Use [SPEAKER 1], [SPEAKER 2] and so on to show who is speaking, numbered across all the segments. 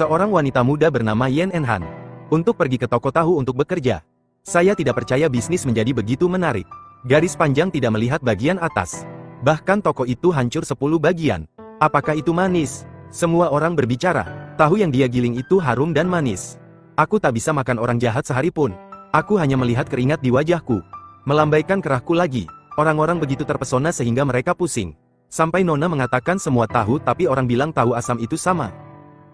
[SPEAKER 1] seorang wanita muda bernama Yen Enhan, untuk pergi ke toko tahu untuk bekerja. Saya tidak percaya bisnis menjadi begitu menarik. Garis panjang tidak melihat bagian atas. Bahkan toko itu hancur 10 bagian. Apakah itu manis? Semua orang berbicara. Tahu yang dia giling itu harum dan manis. Aku tak bisa makan orang jahat sehari pun. Aku hanya melihat keringat di wajahku. Melambaikan kerahku lagi. Orang-orang begitu terpesona sehingga mereka pusing. Sampai Nona mengatakan semua tahu tapi orang bilang tahu asam itu sama.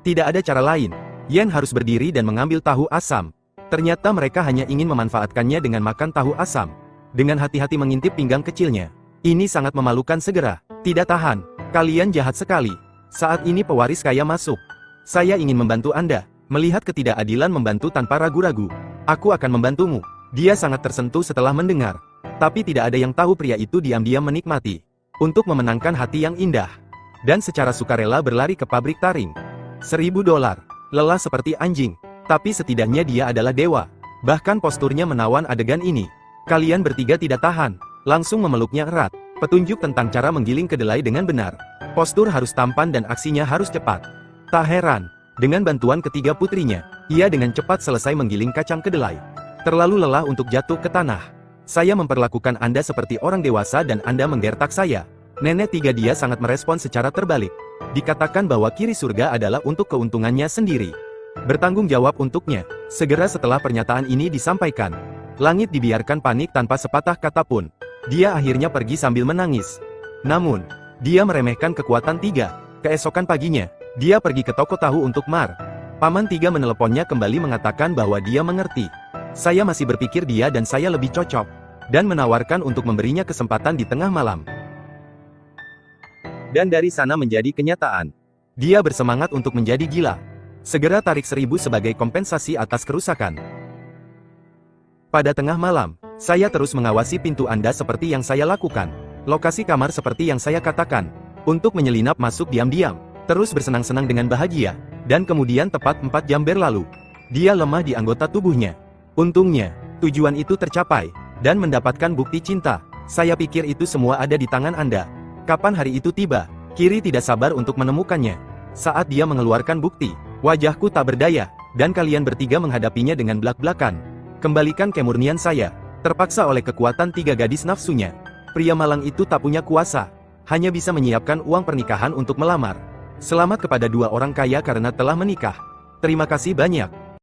[SPEAKER 1] Tidak ada cara lain. Yen harus berdiri dan mengambil tahu asam. Ternyata mereka hanya ingin memanfaatkannya dengan makan tahu asam. Dengan hati-hati mengintip pinggang kecilnya. Ini sangat memalukan segera. Tidak tahan. Kalian jahat sekali. Saat ini pewaris kaya masuk. Saya ingin membantu Anda. Melihat ketidakadilan membantu tanpa ragu-ragu. Aku akan membantumu. Dia sangat tersentuh setelah mendengar. Tapi tidak ada yang tahu pria itu diam-diam menikmati. Untuk memenangkan hati yang indah. Dan secara sukarela berlari ke pabrik taring. $1.000. Lelah seperti anjing. Tapi setidaknya dia adalah dewa. Bahkan posturnya menawan adegan ini. Kalian bertiga tidak tahan. Langsung memeluknya erat. Petunjuk tentang cara menggiling kedelai dengan benar. Postur harus tampan dan aksinya harus cepat. Tak heran. Dengan bantuan ketiga putrinya, ia dengan cepat selesai menggiling kacang kedelai. Terlalu lelah untuk jatuh ke tanah. Saya memperlakukan Anda seperti orang dewasa dan Anda menggertak saya. Nenek tiga dia sangat merespon secara terbalik. Dikatakan bahwa kiri surga adalah untuk keuntungannya sendiri. Bertanggung jawab untuknya. Segera setelah pernyataan ini disampaikan, langit dibiarkan panik tanpa sepatah kata pun. Dia akhirnya pergi sambil menangis. Namun, dia meremehkan kekuatan tiga. Keesokan paginya, dia pergi ke toko tahu untuk Mar. Paman tiga meneleponnya kembali mengatakan bahwa dia mengerti. Saya masih berpikir dia dan saya lebih cocok. Dan menawarkan untuk memberinya kesempatan di tengah malam. Dan dari sana menjadi kenyataan. Dia bersemangat untuk menjadi gila. Segera tarik 1.000 sebagai kompensasi atas kerusakan. Pada tengah malam, saya terus mengawasi pintu Anda seperti yang saya lakukan. Lokasi kamar seperti yang saya katakan. Untuk menyelinap masuk diam-diam. Terus bersenang-senang dengan bahagia. Dan kemudian tepat 4 jam berlalu. Dia lemah di anggota tubuhnya. Untungnya, tujuan itu tercapai. Dan mendapatkan bukti cinta. Saya pikir itu semua ada di tangan Anda. Kapan hari itu tiba, Kiri tidak sabar untuk menemukannya. Saat dia mengeluarkan bukti, wajahku tak berdaya, dan kalian bertiga menghadapinya dengan belak-belakan. Kembalikan kemurnian saya. Terpaksa oleh kekuatan tiga gadis nafsunya. Pria malang itu tak punya kuasa. Hanya bisa menyiapkan uang pernikahan untuk melamar. Selamat kepada 2 orang kaya karena telah menikah. Terima kasih banyak.